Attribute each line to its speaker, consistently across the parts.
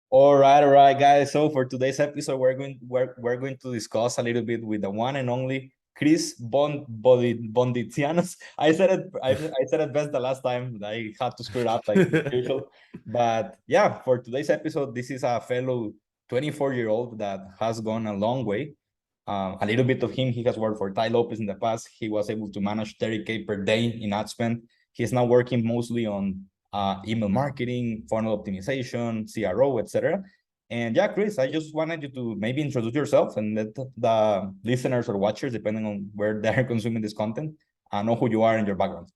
Speaker 1: All right, guys. So for today's episode, we're going to discuss a little bit with the one and only Vonditsianos. I said it best the last time. I had to screw it up like usual. But yeah, for today's episode, this is a fellow 24-year-old that has gone a long way. A little bit of him, he has worked for Ty Lopez in the past. He was able to manage 30K per day in ad spend. He's now working mostly on email marketing, funnel optimization, CRO, etc. And yeah, Chris, I just wanted you to maybe introduce yourself and let the listeners or watchers, depending on where they're consuming this content, know who you are and your background.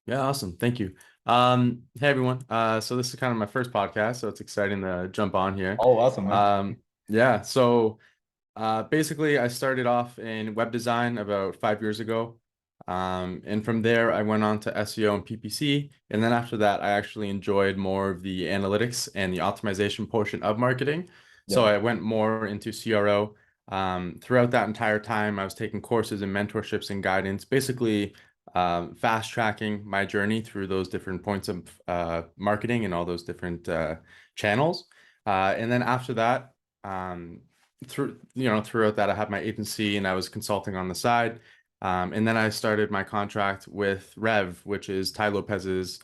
Speaker 2: Yeah, awesome. Thank you. Hey everyone. So this is kind of my first podcast, so it's exciting to jump on here.
Speaker 1: Oh, awesome, man.
Speaker 2: Yeah, so basically I started off in web design about 5 years ago. And from there I went on to SEO and PPC. And then after that, I actually enjoyed more of the analytics and the optimization portion of marketing. So
Speaker 1: Yeah.
Speaker 2: I went more into CRO. Throughout that entire time, I was taking courses and mentorships and guidance, basically fast tracking my journey through those different points of marketing and all those different channels. And then after that, throughout that, I had my agency and I was consulting on the side. And then I started my contract with Rev, which is Ty Lopez's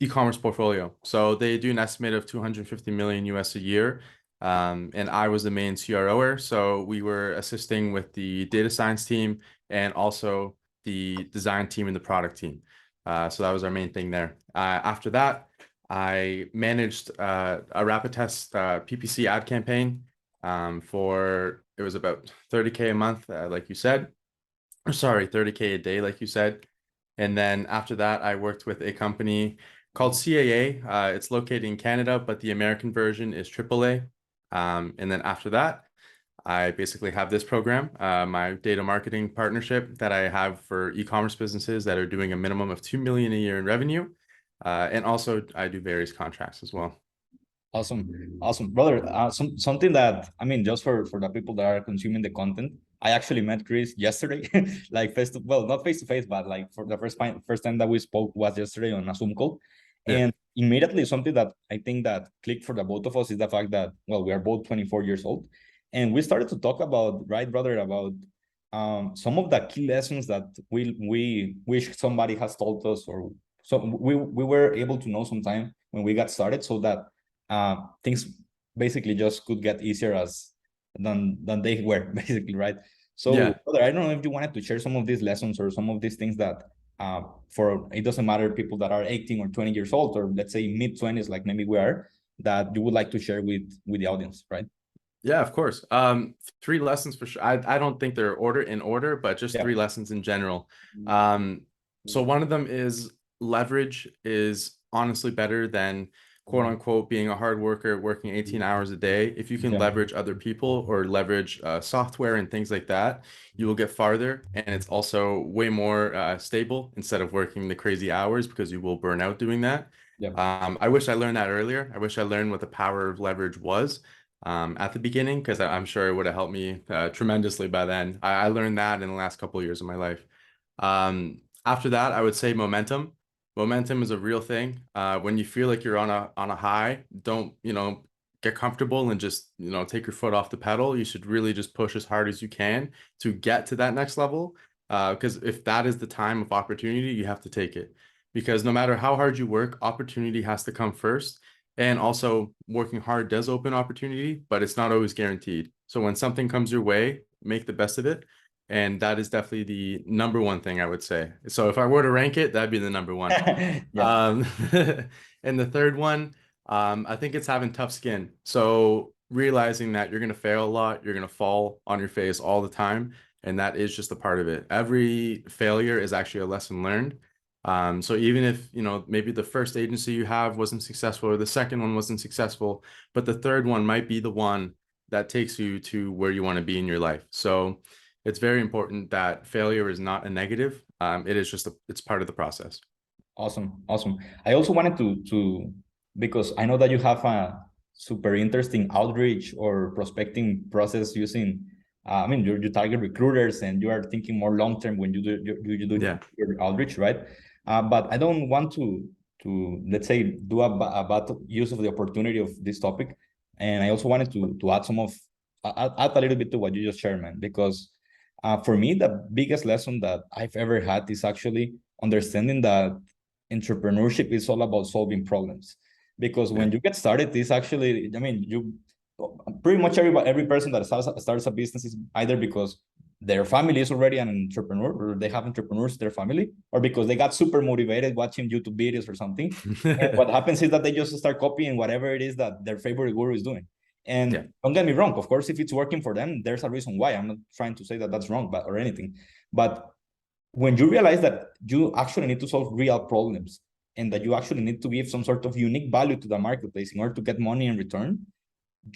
Speaker 2: e-commerce portfolio. So they do an estimate of 250 million US a year. And I was the main CROer. So we were assisting with the data science team and also the design team and the product team. So that was our main thing there. After that, I managed a rapid test PPC ad campaign it was about 30K a month, like you said. Or sorry, 30K a day, like you said. And then after that, I worked with a company called CAA. It's located in Canada, but the American version is AAA. And then after that, I basically have this program, my data marketing partnership that I have for e-commerce businesses that are doing a minimum of 2 million a year in revenue. And also I do various contracts as well.
Speaker 1: Awesome, brother. Something that I mean, just for the people that are consuming the content, I actually met Chris yesterday, like not face to face, but like for the first time that we spoke was yesterday on a Zoom call,
Speaker 2: Yeah.
Speaker 1: and immediately something that I think that clicked for the both of us is the fact that we are both 24 years old, and we started to talk about, right, brother, about some of the key lessons that we wish somebody has told us, or so we were able to know sometime when we got started, so that things basically just could get easier than they were basically, right? So
Speaker 2: Yeah.
Speaker 1: brother, I don't know if you wanted to share some of these lessons or some of these things that for it doesn't matter people that are 18 or 20 years old, or let's say mid-20s like maybe we are, that you would like to share with the audience, right?
Speaker 2: Yeah, of course. Three lessons for sure. I don't think they're in order, but just
Speaker 1: Yeah.
Speaker 2: three lessons in general. Um, so one of them is leverage is honestly better than quote unquote being a hard worker working 18 hours a day. If you can
Speaker 1: Yeah.
Speaker 2: leverage other people or leverage software and things like that, you will get farther. And it's also way more stable instead of working the crazy hours because you will burn out doing that.
Speaker 1: Yeah.
Speaker 2: I wish I learned that earlier. I wish I learned what the power of leverage was at the beginning because I'm sure it would have helped me tremendously by then. I learned that in the last couple of years of my life. After that, I would say momentum. Momentum is a real thing. When you feel like you're on a high, don't, get comfortable and just, take your foot off the pedal. You should really just push as hard as you can to get to that next level. Because if that is the time of opportunity, you have to take it. Because no matter how hard you work, opportunity has to come first. And also, working hard does open opportunity, but it's not always guaranteed. So when something comes your way, make the best of it. And that is definitely the number one thing I would say. So if I were to rank it, that'd be the number one.
Speaker 1: Yeah.
Speaker 2: Um, and the third one, I think it's having tough skin. So realizing that you're going to fail a lot, you're going to fall on your face all the time. And that is just a part of it. Every failure is actually a lesson learned. So even if, maybe the first agency you have wasn't successful or the second one wasn't successful, but the third one might be the one that takes you to where you want to be in your life. So it's very important that failure is not a negative. It is just it's part of the process.
Speaker 1: Awesome. I also wanted to because I know that you have a super interesting outreach or prospecting process using. I mean, you target recruiters and you are thinking more long term when you do
Speaker 2: Yeah.
Speaker 1: your outreach, right? But I don't want to let's say do a bad use of the opportunity of this topic. And I also wanted to add add a little bit to what you just shared, man, because for me the biggest lesson that I've ever had is actually understanding that entrepreneurship is all about solving problems. Because
Speaker 2: Yeah.
Speaker 1: when you get started, it's actually, I mean, you pretty much every person that starts a business is either because their family is already an entrepreneur, or they have entrepreneurs in their family, or because they got super motivated watching YouTube videos or something. And what happens is that they just start copying whatever it is that their favorite guru is doing. And
Speaker 2: Yeah.
Speaker 1: don't get me wrong, of course, if it's working for them, there's a reason why. I'm not trying to say that that's wrong, or anything. But when you realize that you actually need to solve real problems, and that you actually need to give some sort of unique value to the marketplace in order to get money in return,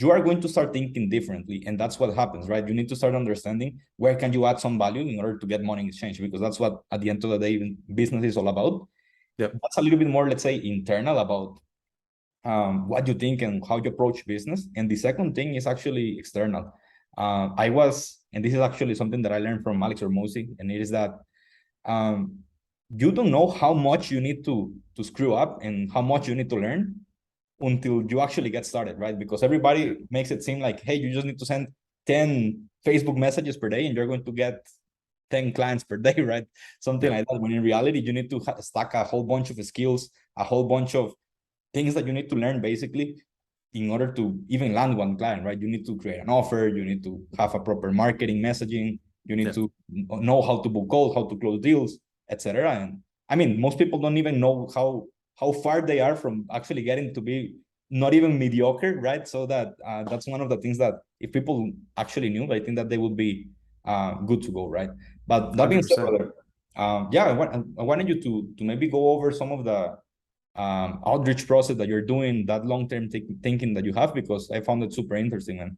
Speaker 1: you are going to start thinking differently. And that's what happens, right? You need to start understanding where can you add some value in order to get money in exchange, because that's what at the end of the day business is all about.
Speaker 2: Yep.
Speaker 1: That's a little bit more, let's say, internal about what you think and how you approach business. And the second thing is actually external. And this is actually something that I learned from Alex Hormozi, and it is that um, you don't know how much you need to screw up and how much you need to learn until you actually get started, right? Because everybody makes it seem like, hey, you just need to send 10 Facebook messages per day and you're going to get 10 clients per day, right? Something
Speaker 2: Yep.
Speaker 1: like that. When in reality, you need to stack a whole bunch of skills, a whole bunch of things that you need to learn basically in order to even land one client, right? You need to create an offer, you need to have a proper marketing messaging, you need
Speaker 2: Yep.
Speaker 1: to know how to book calls, how to close deals, etc. And I mean, most people don't even know how far they are from actually getting to be not even mediocre, right? So that's one of the things that if people actually knew, I think that they would be good to go, right? But that being said,
Speaker 2: 100%.
Speaker 1: brother, yeah, I wanted you to maybe go over some of the outreach process that you're doing, that long-term thinking that you have, because I found it super interesting, man.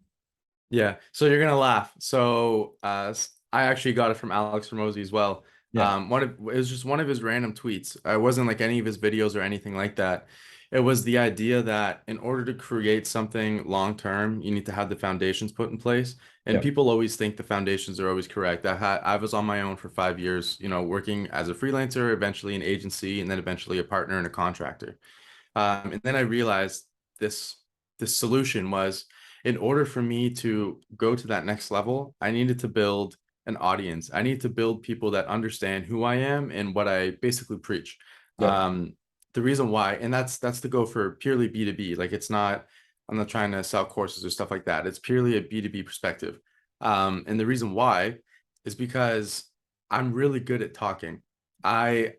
Speaker 2: Yeah. So you're gonna laugh. So I actually got it from Alex Ramosi as well.
Speaker 1: Yeah,
Speaker 2: It was just one of his random tweets. It wasn't like any of his videos or anything like that. It was the idea that in order to create something long term, you need to have the foundations put in place. And
Speaker 1: yeah,
Speaker 2: people always think the foundations are always correct. I was on my own for 5 years, working as a freelancer, eventually an agency, and then eventually a partner and a contractor. And then I realized this this solution was, in order for me to go to that next level, I needed to build an audience. I need to build people that understand who I am and what I basically preach.
Speaker 1: yeah,
Speaker 2: The reason why, and that's to go for purely B2B. Like I'm not trying to sell courses or stuff like that. It's purely a B2B perspective. And the reason why is because I'm really good at talking. I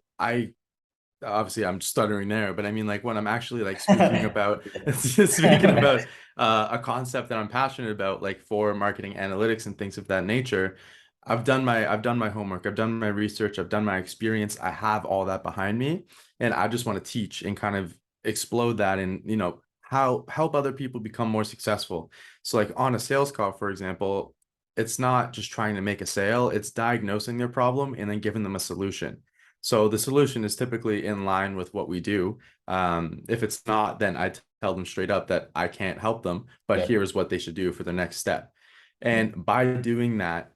Speaker 2: obviously I'm stuttering there, but I mean, like when I'm actually like speaking about speaking about a concept that I'm passionate about, like for marketing analytics and things of that nature, I've done my homework, I've done my research, I've done my experience, I have all that behind me, and I just want to teach and kind of explode that, and how help other people become more successful. So like on a sales call, for example, it's not just trying to make a sale, it's diagnosing their problem and then giving them a solution. So the solution is typically in line with what we do. If it's not, then I tell them straight up that I can't help them, but
Speaker 1: yeah,
Speaker 2: here's what they should do for the next step. And by doing that,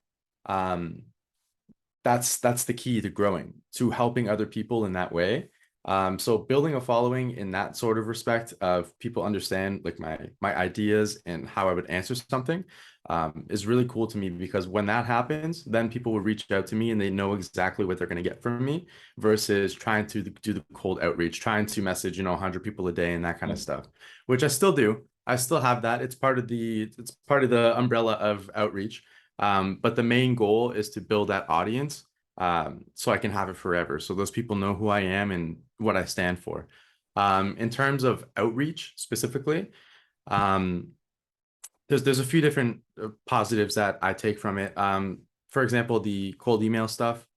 Speaker 2: um, that's the key to growing, to helping other people in that way. So building a following in that sort of respect of people understand like my ideas and how I would answer something is really cool to me, because when that happens, then people will reach out to me and they know exactly what they're going to get from me, versus trying to do the cold outreach, trying to message 100 people a day and that kind
Speaker 1: yeah,
Speaker 2: of stuff, which I still do. I still have that. It's part of the umbrella of outreach. But the main goal is to build that audience, so I can have it forever. So those people know who I am and what I stand for. In terms of outreach specifically, um, there's a few different positives that I take from it. For example, the cold email stuff,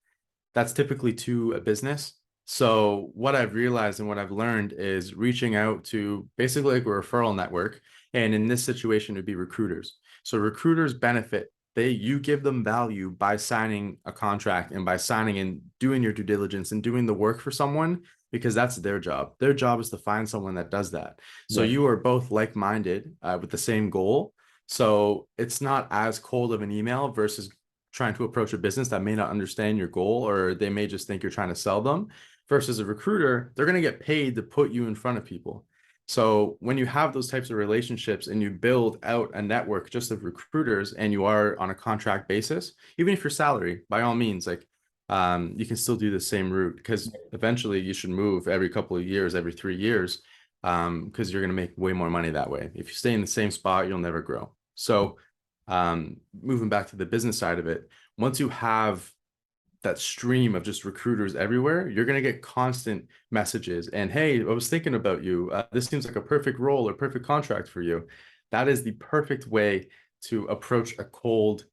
Speaker 2: that's typically to a business. So what I've realized and what I've learned is reaching out to basically like a referral network. And in this situation, it would be recruiters. So recruiters benefit. You give them value by signing a contract and by signing and doing your due diligence and doing the work for someone, because that's their job. Their job is to find someone that does that. So
Speaker 1: yeah,
Speaker 2: you are both like-minded with the same goal. So it's not as cold of an email versus trying to approach a business that may not understand your goal, or they may just think you're trying to sell them. versus a recruiter, they're going to get paid to put you in front of people. So when you have those types of relationships and you build out a network just of recruiters and you are on a contract basis, even if you're salary, by all means, like you can still do the same route, because eventually you should move every couple of years, every 3 years, because you're going to make way more money that way. If you stay in the same spot, you'll never grow. So moving back to the business side of it, once you have that stream of just recruiters everywhere, you're going to get constant messages and, hey, I was thinking about you. This seems like a perfect role or perfect contract for you. That is the perfect way to approach a cold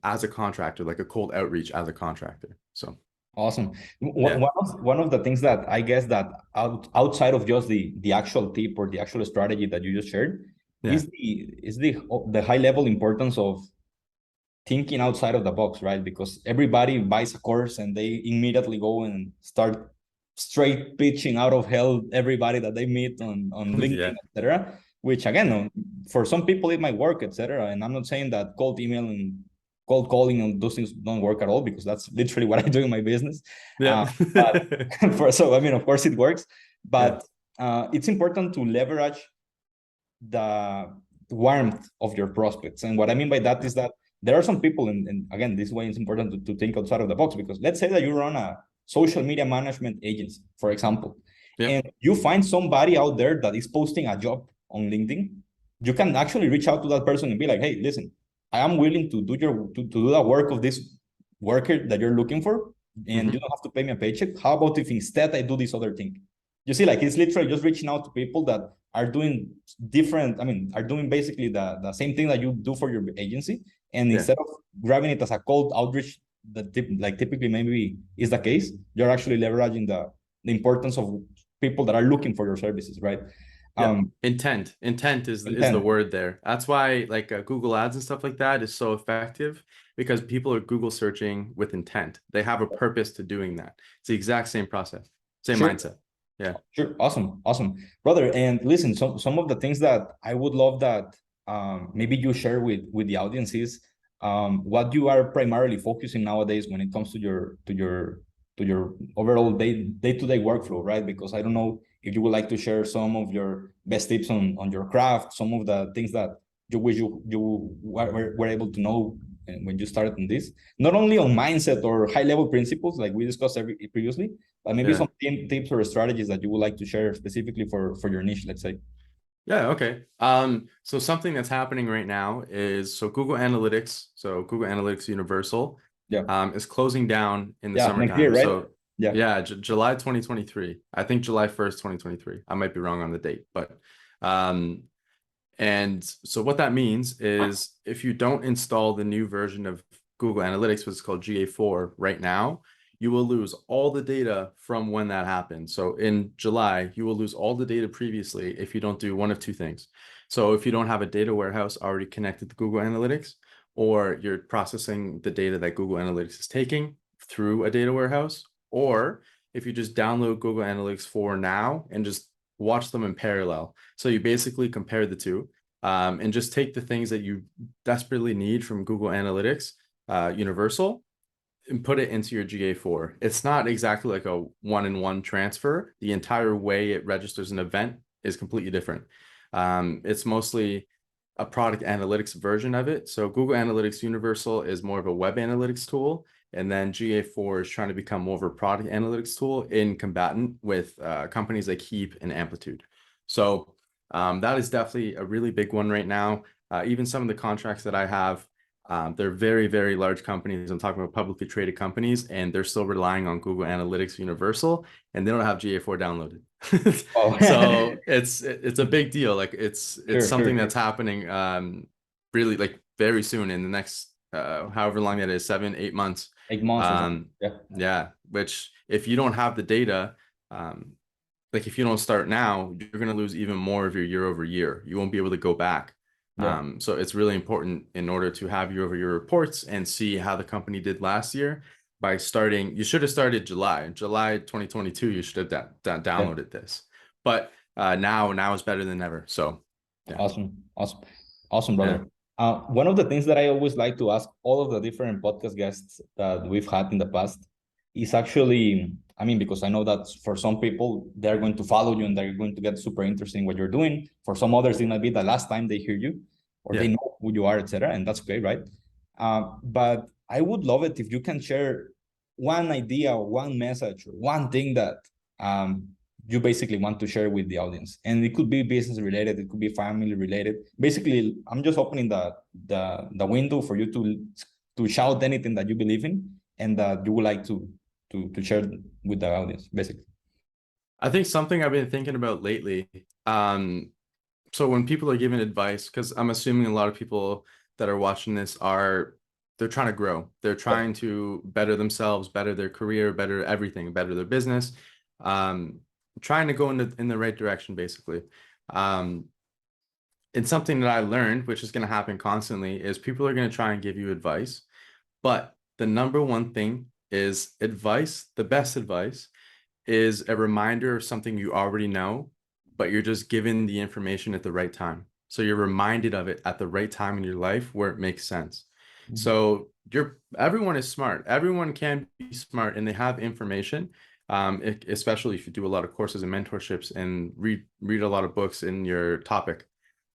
Speaker 2: as a contractor, like a cold outreach as a contractor. So
Speaker 1: Awesome.
Speaker 2: yeah,
Speaker 1: One of the things that I guess that outside of just the actual tip or the actual strategy that you just shared
Speaker 2: yeah,
Speaker 1: is the high level importance of thinking outside of the box, right? Because everybody buys a course and they immediately go and start straight pitching out of hell everybody that they meet on
Speaker 2: yeah,
Speaker 1: LinkedIn, etc. Which again, for some people it might work, etc. And I'm not saying that cold email and cold calling and those things don't work at all, because that's literally what I do in my business.
Speaker 2: yeah,
Speaker 1: But so I mean, of course it works,
Speaker 2: yeah,
Speaker 1: but it's important to leverage the warmth of your prospects. And what I mean by that
Speaker 2: yeah,
Speaker 1: is that there are some people, and again, this way it's important to think outside of the box, because let's say that you run a social media management agency, for example,
Speaker 2: yeah,
Speaker 1: and you find somebody out there that is posting a job on LinkedIn. You can actually reach out to that person and be like, hey, listen, I am willing to do the work of this worker that you're looking for, and you
Speaker 2: mm-hmm.
Speaker 1: don't have to pay me a paycheck. How about if instead I do this other thing? You see, like, it's literally just reaching out to people that are doing different, I mean, are doing basically the same thing that you do for your agency. And
Speaker 2: Yeah,
Speaker 1: instead of grabbing it as a cold outreach that like typically maybe is the case, you're actually leveraging the importance of people that are looking for your services, right?
Speaker 2: yeah.
Speaker 1: Um,
Speaker 2: Intent is the
Speaker 1: intent.
Speaker 2: word there. That's why like Google Ads and stuff like that is so effective, because people are Google searching with intent. They have a purpose to doing that. It's the exact same process, same
Speaker 1: Sure.
Speaker 2: mindset. Yeah,
Speaker 1: Sure. Awesome, brother. And listen, some of the things that I would love that maybe you share with the audience is what you are primarily focusing nowadays when it comes to your overall day-to-day workflow, right? Because I don't know if you would like to share some of your best tips on your craft, some of the things that you wish you were able to know when you started in this, not only on mindset or high level principles like we discussed previously, but maybe
Speaker 2: yeah.
Speaker 1: some tips or strategies that you would like to share specifically for your niche, let's say.
Speaker 2: Yeah, okay. So something that's happening right now is, so Google Analytics, so Google Analytics Universal,
Speaker 1: Yeah.
Speaker 2: is closing down in the
Speaker 1: Yeah. Next year,
Speaker 2: summertime.
Speaker 1: right?
Speaker 2: So
Speaker 1: Yeah.
Speaker 2: yeah, July 2023. I think July 1st, 2023. I might be wrong on the date, but um, and so what that means is if you don't install the new version of Google Analytics, which is called GA4 right now, you will lose all the data from when that happened. So in July, you will lose all the data previously if you don't do one of two things. So if you don't have a data warehouse already connected to Google Analytics, or you're processing the data that Google Analytics is taking through a data warehouse, or if you just download Google Analytics 4 now and just watch them in parallel. So you basically compare the two, and just take the things that you desperately need from Google Analytics Universal and put it into your GA4. It's not exactly like a one-in-one transfer. The entire way it registers an event is completely different. It's mostly a product analytics version of it. So Google Analytics Universal is more of a web analytics tool, and then GA4 is trying to become more of a product analytics tool in combatant with companies like Heap and Amplitude. So that is definitely a really big one right now. Even some of the contracts that I have, they're very, very large companies. I'm talking about publicly traded companies, and they're still relying on Google Analytics Universal, and they don't have GA4 downloaded.
Speaker 1: Oh.
Speaker 2: So it's a big deal. Like it's
Speaker 1: Sure.
Speaker 2: something that's happening really like very soon in the next however long that is, 7-8 months.
Speaker 1: 8 months or something. Yeah.
Speaker 2: Yeah, which if you don't have the data, like if you don't start now, you're going to lose even more of your year over year. You won't be able to go back.
Speaker 1: Yeah.
Speaker 2: So it's really important in order to have year over year reports and see how the company did last year by starting. You should have started July 2022. You should have
Speaker 1: Yeah.
Speaker 2: downloaded this, but now is better than ever. So yeah,
Speaker 1: Awesome,
Speaker 2: yeah,
Speaker 1: brother. One of the things that I always like to ask all of the different podcast guests that we've had in the past is actually I mean, because I know that for some people, they're going to follow you and they're going to get super interested in what you're doing. For some others, it might be the last time they hear you or they know who you are, etc. And that's great, right? But I would love it if you can share one idea or one message or one thing that you basically want to share with the audience. And it could be business related, it could be family related. Basically, I'm just opening the window for you to shout anything that you believe in and that you would like to share with the audience, basically.
Speaker 2: I think something I've been thinking about lately, so when people are giving advice, because I'm assuming a lot of people that are watching this they're trying to grow. They're trying to better themselves, better their career, better everything, better their business, trying to go in the right direction, basically. It's something that I learned, which is going to happen constantly, is people are going to try and give you advice. But the number one thing is advice, the best advice is a reminder of something you already know, but you're just given the information at the right time. So you're reminded of it at the right time in your life where it makes sense. Mm-hmm. So everyone is smart. Everyone can be smart and they have information, especially if you do a lot of courses and mentorships and read a lot of books in your topic.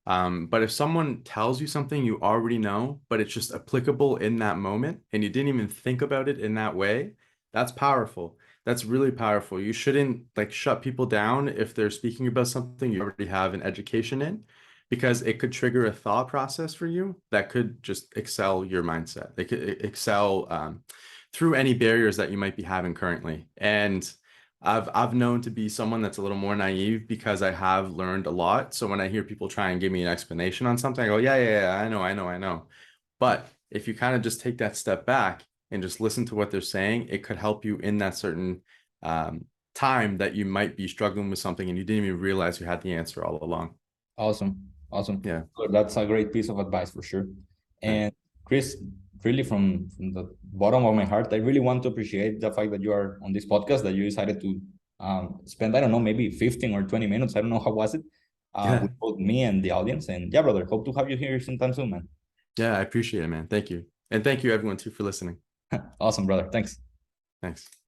Speaker 2: But if someone tells you something you already know, but it's just applicable in that moment and you didn't even think about it in that way, that's powerful. That's really powerful. You shouldn't like shut people down if they're speaking about something you already have an education in, because it could trigger a thought process for you that could just excel your mindset. They could excel through any barriers that you might be having currently. And I've known to be someone that's a little more naive because I have learned a lot. So when I hear people try and give me an explanation on something, I go, yeah, I know. But if you kind of just take that step back and just listen to what they're saying, it could help you in that certain time that you might be struggling with something and you didn't even realize you had the answer all along.
Speaker 1: Awesome.
Speaker 2: Yeah.
Speaker 1: So that's a great piece of advice for sure. And Chris, really from the bottom of my heart, I really want to appreciate the fact that you are on this podcast, that you decided to spend, I don't know, maybe 15 or 20 minutes. I don't know, how was it? With both me and the audience. And yeah, brother, hope to have you here sometime soon, man.
Speaker 2: Yeah, I appreciate it, man. Thank you. And thank you everyone too for listening.
Speaker 1: Awesome, brother. Thanks.
Speaker 2: Thanks.